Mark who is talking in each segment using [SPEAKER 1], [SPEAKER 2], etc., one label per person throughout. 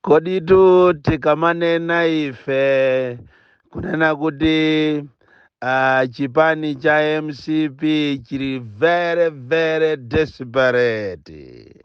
[SPEAKER 1] Kodi tu tikamanena ife kunena kuti chipani cha MCP chili very desperate,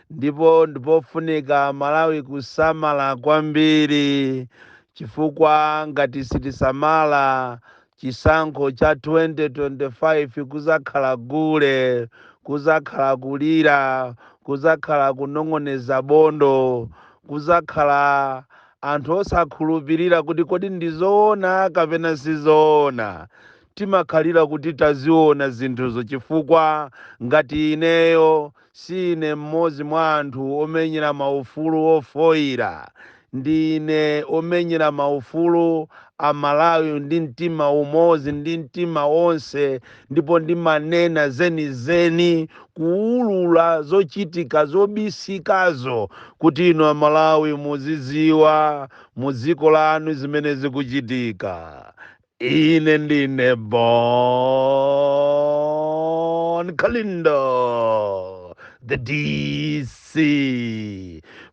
[SPEAKER 1] ndipo ndipofunika Malawi kusamala kwambiri, chifukwa ngati sitisamala chisankho cha 2025 kuzakhala gule, kuzakhala kulira, kuzakhala kunong'oneza bondo, kuzakhala anthu osakhulupirira kuti kodi ndizoona kapena sizoona. Timakhalira kuti taziona zinthuzo, chifukwa ngati ineyo sine mmodzi mwa anthu omenyera maufulu ofoira, ndine omenyera maufulu a Malawi ndi mtima umodzi ndi mtima wonse, ndipo ndimanena zenizeni kuwulula zochitika zobisikazo kuti inu Amalawi muziziwa mu dziko lanu zimene zikuchitika. Ine ndine Bon Kalindo, the DC,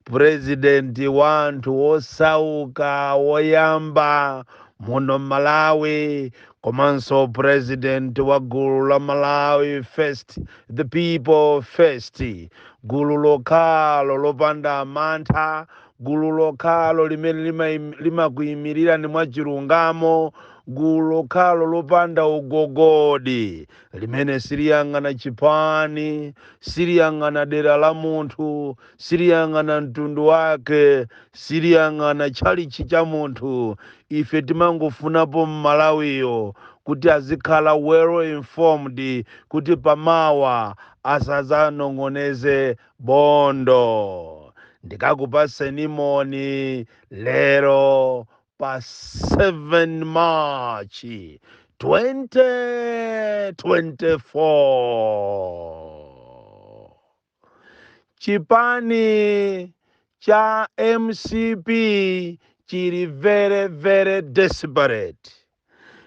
[SPEAKER 1] president wanthu osauka woyamba muno Malawi, komanso president wa gulu la Malawi First, the people first, gulu lokhalo lopanda mantha, gulu lokhalo limene limakuyimirira ni mwachilungamo, gulu lokhalo lopanda ugogodi, limene siliyang'ana chipani, siliyang'ana dera la munthu, siliyang'ana mtundu wake, siliyang'ana chalichi cha munthu. Ife timangofunapo Malawiyo kuti azikhala well informed, kuti pamawa asazanong'oneze bondo. Ndikakupaseni moni lero pa 7 March 2024. Chipani cha MCP chili very desperate,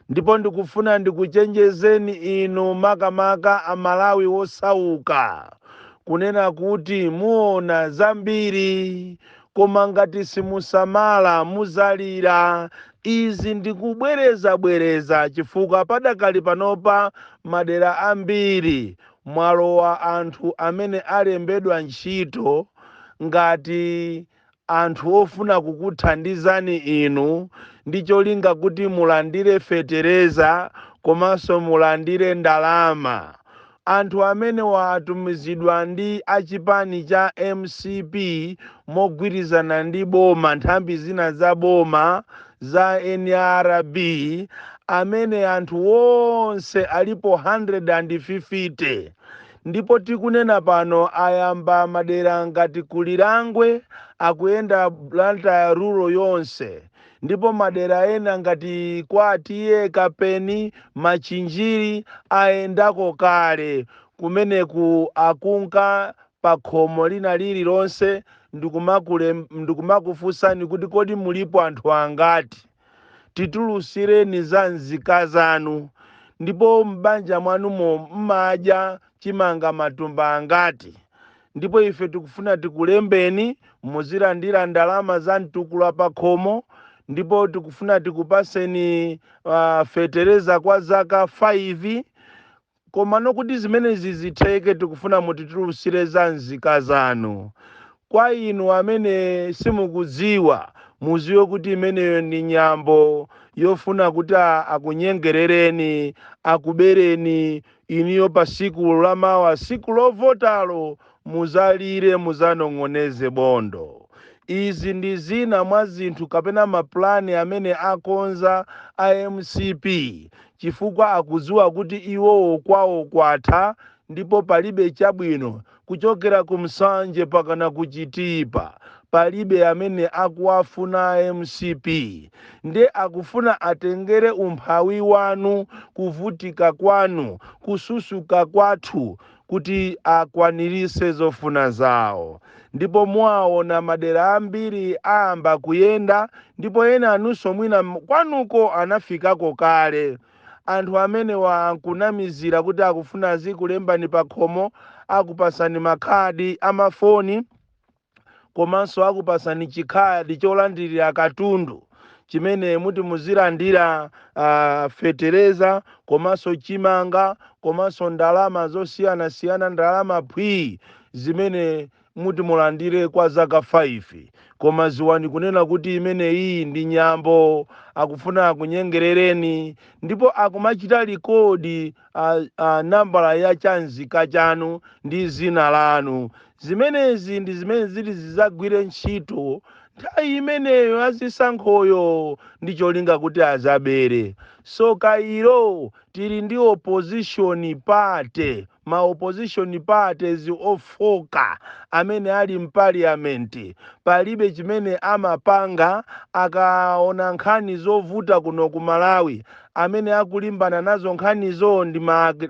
[SPEAKER 1] ndipo ndikufuna ndikuchenjezeni inu makamaka Amalawi osauka, kunena kuti muona zambiri, koma ngati simusamala muzalira. Izi ndikubwereza chifukwa padakali panopa madera ambiri mwalowa anthu amene alembedwa ntchito ngati anthu ofuna kukuthandizani inu, ndi cholinga kuti mulandire fetereza komanso mulandire ndalama. Anthu amene watumizidwa ndi achipani cha MCP mogwirizana ndi boma, nthambi zina za boma za NRB, amene anthu wonse alipo 150, ndipo tikunena pano ayamba madera ngati Kulilangwe, akuyenda Blantyre rural yonse, ndipo madera ena ngati Kwatiye, Kapeni, Machinjiri ayendako kale, kumeneku akunka pa khomo lina lililonse. Ndikumakufunsani kuti kodi mulipo anthu angati, titulusireni za nzika zanu, ndipo m'banja mwanumo mmadya chimanga matumba angati, ndipo ife tikufuna tikulembeni muzilandira ndalama za mtukula pa khomo, ndipo tikufuna tikupaseni fetereza kwa zaka 5. Koma nokuti zimenezi zitheke, tikufuna mutitulusire za nzika zanu. Kwa inu amene simukudziwa, muziwe kuti imeneyo ndi nyambo yofuna kuti akunyengerereni, akubereni iniyo pa siku lamawa, siku lovotalo muzalire, muzanong'oneze bondo. Izi ndi zina mwa zinthu kapena maplani amene akonza a MCP, chifukwa akudziwa kuti iwowo kwawo kwatha, ndipo palibe chabwino kuchokera kumsanje pakana kuchitipa. Palibe amene akuwafuna MCP, nde akufuna atengere umphawi wanu, kuvutika kwanu, kususuka kwathu, kuti akwanirise zofuna zawo. Ndipo mwaona madera ambiri amba kuyenda, ndipo ena anunso mwina kwanuko anafikako kale. Anthu amene wankunamizira kuti akufuna zikulembani pa khomo, akupasani makhadi amafoni, komanso akupasani chikhadi cholandirira katundu chimene muti muzilandira fetereza komanso chimanga komanso ndalama zosiyanasiyana, ndalama phwi zimene muti mulandire kwa zaka 5. Koma ziwani kunena kuti imene iyi ndi nyambo, akufuna kunyengerereni ndipo akumachita likodi nambala ya chanzika chanu ndi zina lanu. Zimenezi ndi zimene zili zizagwire ntchito nthawi imeneyo azisankhoyo ndi cholinga kuti azabere. So kairo tili ndi opposition party, ma opposition parties ofoka amene ali mpaliamenti. Palibe chimene amapanga akaona nkhani zovuta kuno ku Malawi. Amene akulimbana nazo nkhanizo ndi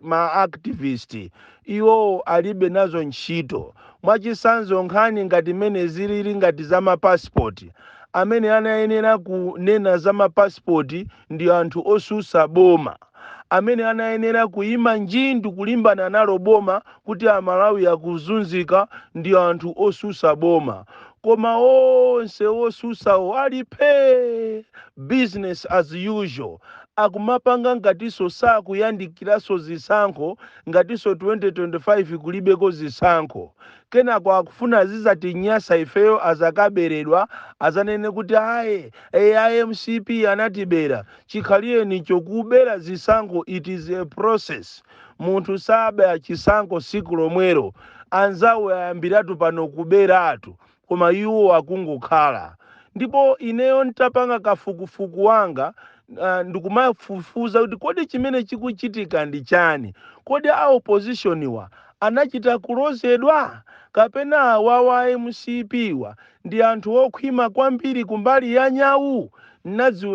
[SPEAKER 1] ma activist, iwo alibe nazo ntchito. Mwachisanzo nkhani ngati mene zilili ngati za mapasipoti, amene anayenera kunena za mapasipoti ndi anthu osusa boma, amene anayenera kuyima njindu kulimbana nalo boma kuti Amalawi akuzunzika ndi anthu osusa boma. Koma onse osusawo alipe business as usual, akumapanga ngatiso sakuyandikiraso zisankho, ngatiso 2025 kulibeko zisankho. Kenako akufuna zizatinyasa ifeyo azakaberedwa, azanene kuti aye MCP anatibera. Chikhaliyeni chokubera zisankho, it is a process. Munthu saba chisankho siku lomwero, anzawo ayambiratu pano kuberatu, koma iwo akungokhala. Ndipo ineyo ntapanga kafukufuku wanga, ndikumafufuza kuti kodi chimene chikuchitika ndi chani? Kodi a opposition wa anachita kulozedwa? Kapena awawa MCP wa ndi anthu okhwima kwambiri kumbali ya nyawu?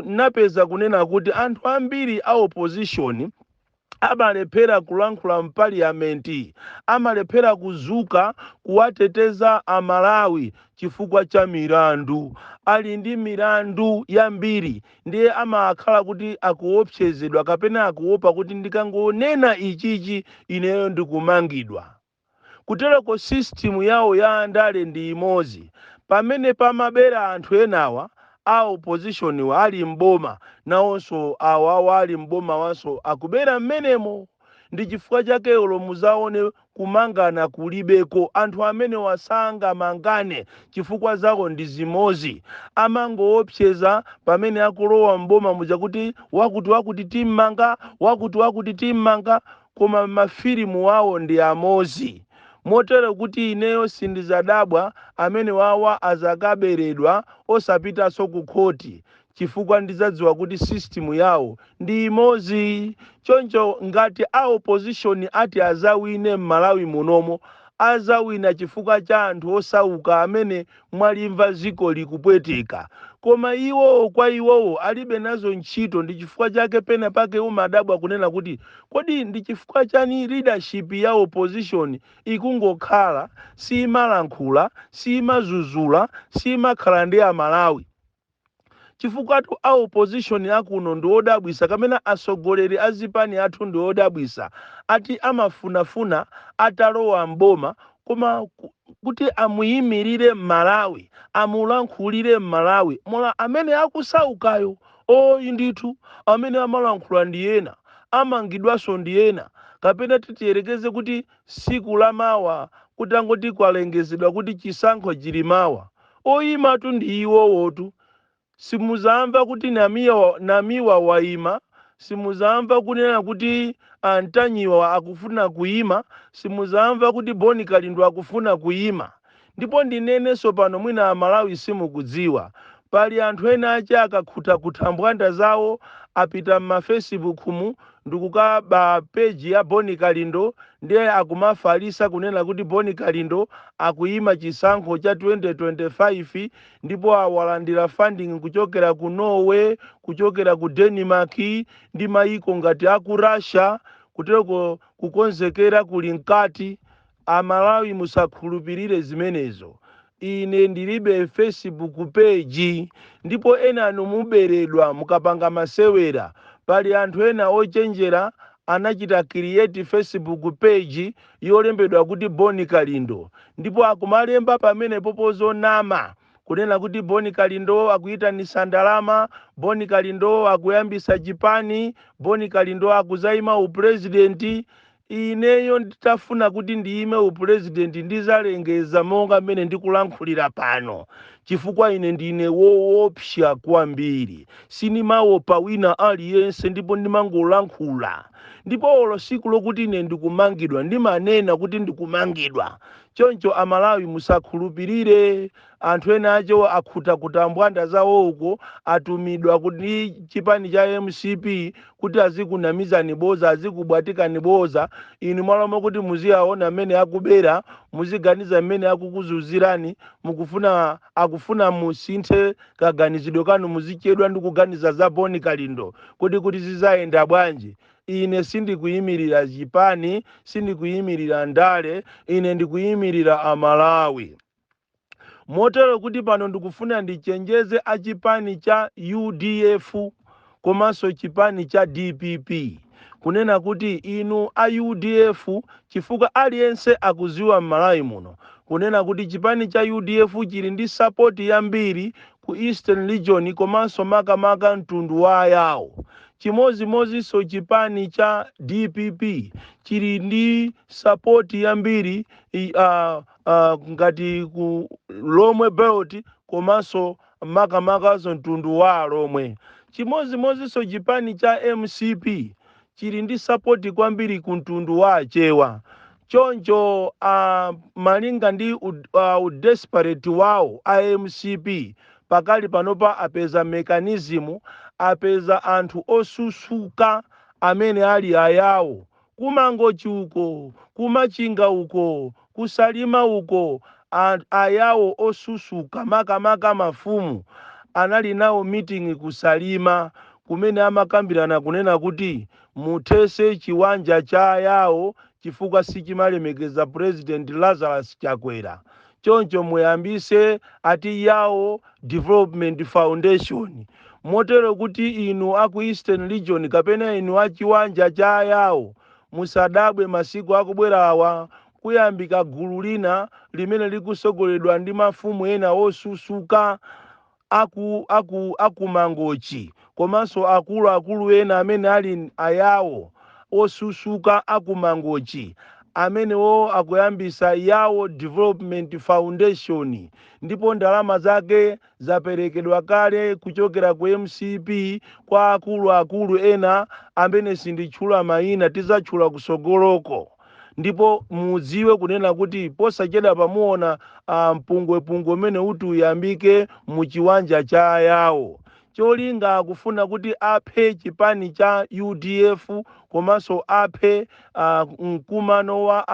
[SPEAKER 1] Napeza kunena kuti anthu ambiri a opposition amalephera kulankhula mpaliamenti, amalephera kuzuka kuwateteza Amalawi chifukwa cha mirandu. Ali ndi mirandu yambiri, ndiye amakhala kuti akuopsezedwa kapena akuopa kuti ndikangonena ichichi ineyo ndikumangidwa. Kutereko system yawo ya andale ndi imozi. Pamene pamabera anthu enawa, a opposition wa ali mboma, nawonso awawa ali mboma wanso akubera mmenemo. Ndi chifukwa chake olo muzaone kumangana kulibeko. Anthu amene wasanga mangane chifukwa zako ndi zimozi. Amangoopseza pamene akulowa mboma muja kuti wakuti timmanga, wakuti timmanga, koma mafilimu wawo ndi amozi. Motero kuti ineyo sindizadabwa amene wawa azakaberedwa osapitaso ku khoti, chifukwa ndizadziwa kuti system yawo ndi imozi. Choncho ngati a opposition ati azawine m'Malawi munomo, azawina chifukwa cha anthu osauka amene mwalimva ziko likupweteka. Koma iwo kwa iwowo alibe nazo ntchito. Ndi chifukwa chake pena pake umadabwa kunena kuti kodi ndi chifukwa chani leadership ya opposition ikungokhala, simalankhula, simazuzula, simakhala ndi Amalawi. Chifukwa tu a opposition akuno ndi odabwisa, kamena asogoleri azipani athu ndi odabwisa, ati amafunafuna atalowa mboma koma kuti amuyimirire Malawi, amulankhulire Malawi. Mola amene akusaukayo ndithu amene amalankhula ndi ena, amangidwaso ndi ena. Kapena titiyerekeze kuti siku la mawa kutangoti kwalengezedwa kuti chisankho chili mawa, oyimatu ndi iwowotu. Simuzamva kuti namiwa waima, simuzamva kunena kuti Antanyiwa akufuna kuyima, simuzamva kuti Boni Kalindo akufuna kuyima. Ndipo ndinenenso pano mwina Amalawi simukudziwa, pali anthu ena ache akakhuta mbwanda zawo, apita m'mafacebook mu ndikukaba page ya Boni Kalindo, ndiye akumafalisa kunena kuti Boni Kalindo akuyima chisankho cha 2025, ndipo awalandira funding kuchokera ku Norway, kuchokera ku Denmark, ndi mayiko ngati aku Russia, kutereko Kuchenjeza kuli nkati. Amalawi musakhulupirire zimenezo. Ine ndilibe Facebook page, ndipo ena anu muberedwa mukapanga masewera. Pali anthu ena ochenjera anachita create Facebook page yolembedwa kuti Boni Kalindo, ndipo akumalemba pamene popozonama kunena kuti Boni Kalindo akuyitanisa ndalama, Boni Kalindo akuyambisa chipani, Boni Kalindo akuzaima upresidenti. Ineyo nditafuna kuti ndiime upresidenti ndizalengeza monga mmene ndikulankhulira pano, chifukwa ine ndine woopsa kwambiri, sinimaopa wina aliyense ndipo ndimangolankhula. Ndipo olo siku lokuti ine ndikumangidwa ndimanena kuti ndikumangidwa. Choncho Amalawi musakhulupirire anthu ena acho akhuta mbwanda zawo uko atumidwa kuti chipani cha MCP kuti azikunamizani boza, azikubwatikani boza. Inu mwalomo kuti muziyaona mmene akubera, muziganiza mmene akukuzuzirani, akufuna musinthe kaganizidwe kanu, muzichedwa ndi kuganiza za Boni Kalindo kuti zizayenda bwanji. Ine sindikuyimirira chipani, sindikuyimirira ndale, ine ndikuyimirira Amalawi. Motero kuti pano ndikufuna ndichenjeze achipani cha UDF komanso chipani cha DPP, kunena kuti inu a UDF, chifukwa aliyense akuziwa m'Malawi muno, kunena kuti chipani cha UDF chili ndi support yambiri ku Eastern Region komanso makamaka mtundu wa yawo. Chimozimozinso chipani cha DPP chili ndi support yambiri ngati ku Lomwe Belt komanso makamaka mtundu wa Lomwe. Chimozimozinso chipani cha MCP chili ndi support kwambiri ku mtundu wa Achewa. Choncho malinga ndi desperate wawo a MCP pakali panopa apeza mekanizimu, apeza anthu osusuka amene ali ayawo, kumangochi uko, kumachinga uko, kusalima uko, ayawo osusuka makamaka mafumu anali nawo meeting kusalima kumene amakambirana kunena kuti muthese chiwanja cha ayawo chifukwa sichimalemekeza President Lazarus Chakwera. Choncho muyambise ati yawo Development Foundation. Motero kuti inu aku Eastern Region kapena inu achiwanja cha yawo musadabwe masiku akubwerawa kuyambika gulu lina limene likusogoledwa ndi mafumu ena osusuka aku mangochi komanso akulu ena amene ali ayawo osusuka aku mangochi amene akuyambisa yawo Development Foundation, ndipo ndalama zake zaperekedwa kale kuchokera ku MCP kwa akulu ena amene sinditchula mayina, tizatchula kusogoloko. Ndipo mudziwe kunena kuti posachedwa pamuona mpungwe umene uti uyambike mu chiwanja cha yawo. Cholinga akufuna kuti aphe chipani cha UDF komanso aphe mkumano wa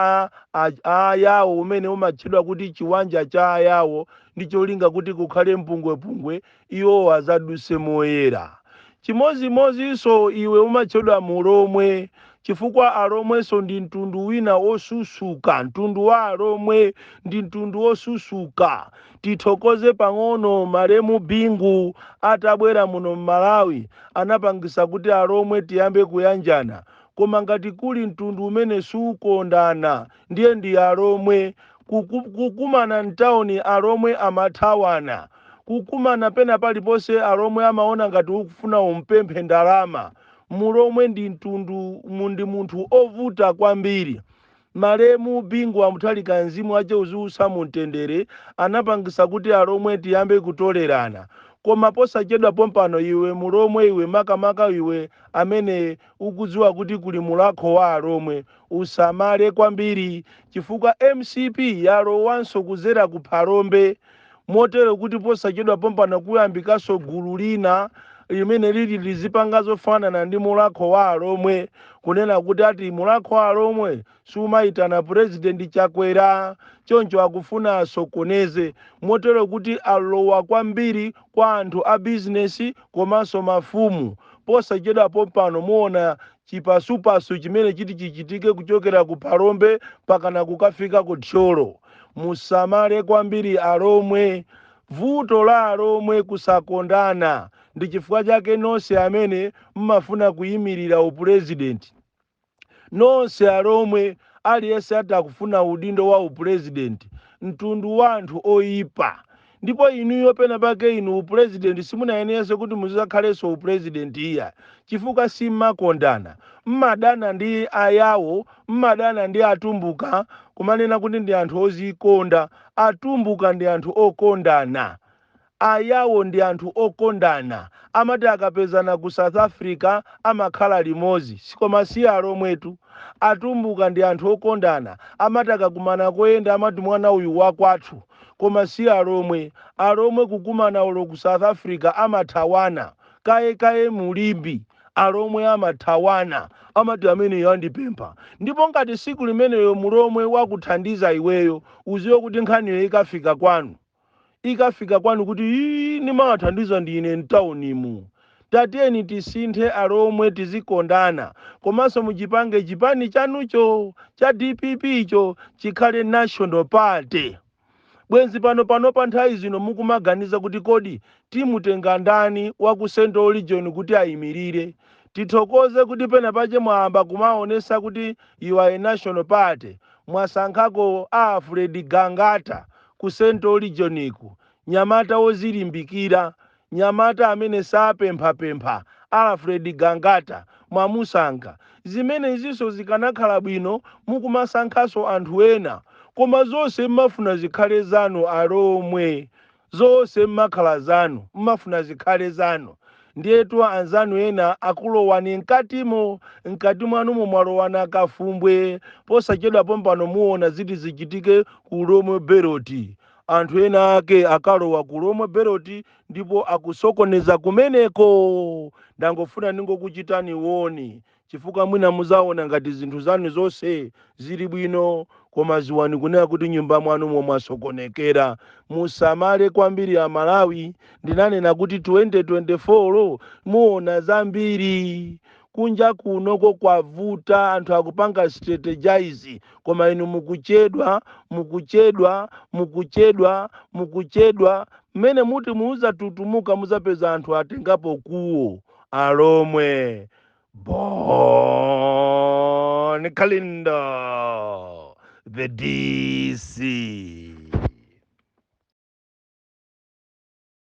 [SPEAKER 1] ayawo umene umatchedwa kuti chiwanja cha ayawo, ndi cholinga kuti kukhale mpungwe iwo azaduse moyera. Chimozimozinso iwe umatchedwa Mulomwe, chifukwa Alomwenso ndi mtundu wina osusuka, mtundu wa Alomwe ndi mtundu osusuka. Tithokoze pang'ono Malemu Bingu atabwera muno m'Malawi anapangisa kuti Alomwe tiyambe kuyanjana, koma ngati kuli mtundu umene sukondana ndiye ndi Alomwe. Kukumana mtawuni Alomwe amathawana, kukumana pena paliponse Alomwe amaona ngati ukufuna umpemphe ndalama. Mulomwe ndi mtundu ndi munthu ovuta kwambiri. Malemu Bingu amuthalika mzimu ache uziusa mumtendere anapangisa kuti Alomwe tiyambe kutolerana. Koma posachedwa pompano iwe Mulomwe, iwe makamaka iwe amene ukudziwa kuti kuli mulakho wa Alomwe, usamale kwambiri chifukwa MCP yalowanso kuzera ku Phalombe. Motero kuti posachedwa pompano kuyambikaso gulu lina limene lili lizipanga zofanana ndi mulakho wa Alomwe, kunena kuti ati mulakho wa Alomwe sumayitana President Chakwera. Choncho akufuna asokoneze, motero kuti alowa kwambiri kwa anthu a business komanso mafumu. Posachedwa pompano muona chipasupasu chimene chichitike kuchokera ku Phalombe pakana kukafika ku Tcholo. Musamale kwambiri Alomwe. Vuto la Alomwe kusakondana, ndi chifukwa chake nonse amene mmafuna kuyimirira upresident nonse alomwe aliyense atakufuna udindo wa upresident mtundu wa anthu oyipa. Ndipo inuyo pena pake inu upresident simunayenese kuti muzakhalenso upresident iya chifukwa simmakondana, mmadana ndi ayawo, mmadana ndi atumbuka kumanena kuti ndi anthu ozikonda. Atumbuka ndi anthu okondana, ayawo ndi anthu okondana, amati akapezana ku South Africa amakhala limodzi, koma si alomwetu. Atumbuka ndi anthu okondana, amati akakumana koyenda amati mwana uyu wakwathu, koma si alomwe. Alomwe kukumana ulo ku South Africa amathawana, kaye mulimbi alomwe amathawana, amati amene yandipempha. Ndipo ngati siku limeneyo mulomwe wakuthandiza iweyo, uziwe kuti nkhaniyo ikafika kwanu kuti nimathandiza ndine mtaunimu. Tatiyeni tisinthe alomwe, tizikondana, komanso muchipange chipani chanucho cha DPP icho chikhale national party. Bwenzi Panopa nthawi zino mukumaganiza kuti kodi timutenga ndani wa ku Central Region kuti ayimirire. Tithokoze kuti pena pache mwamba kumaonesa kuti you are a national party, mwasankhako Fred Gangata ku Central Region iku, nyamata wozilimbikira, nyamata amene sapempha Fred Gangata mwamusankha. Zimene izinso zikanakhala bwino mukumasankhaso anthu ena, koma zonse mmafuna zikhale zanu alomwe, zonse mmakhala zanu, mmafuna zikhale zanu. Ndiyetu anzanu ena akulowani mkati mwanumo mwalowana kafumbwe, posachedwa pompano muona ziti zichitike ku Lomwe Beroti. Anthu ena ake akalowa ku Lomwe Beroti ndipo akusokoneza kumeneko. Ndangofuna ningokuchitani woni, chifukwa mwina muzaona ngati zinthu zanu zonse zili bwino, koma ziwani kunena kuti nyumba mwanu mwasokonekera. Musamale kwambiri Amalawi. Ndinanena kuti 2024 muona zambiri kunja kunoko kwavuta, anthu akupanga strategize, koma inu mukuchedwa. Mmene muti muzatutumuka muzapeza anthu atengapo kuwo alomwe. Born Kalindo, the DC.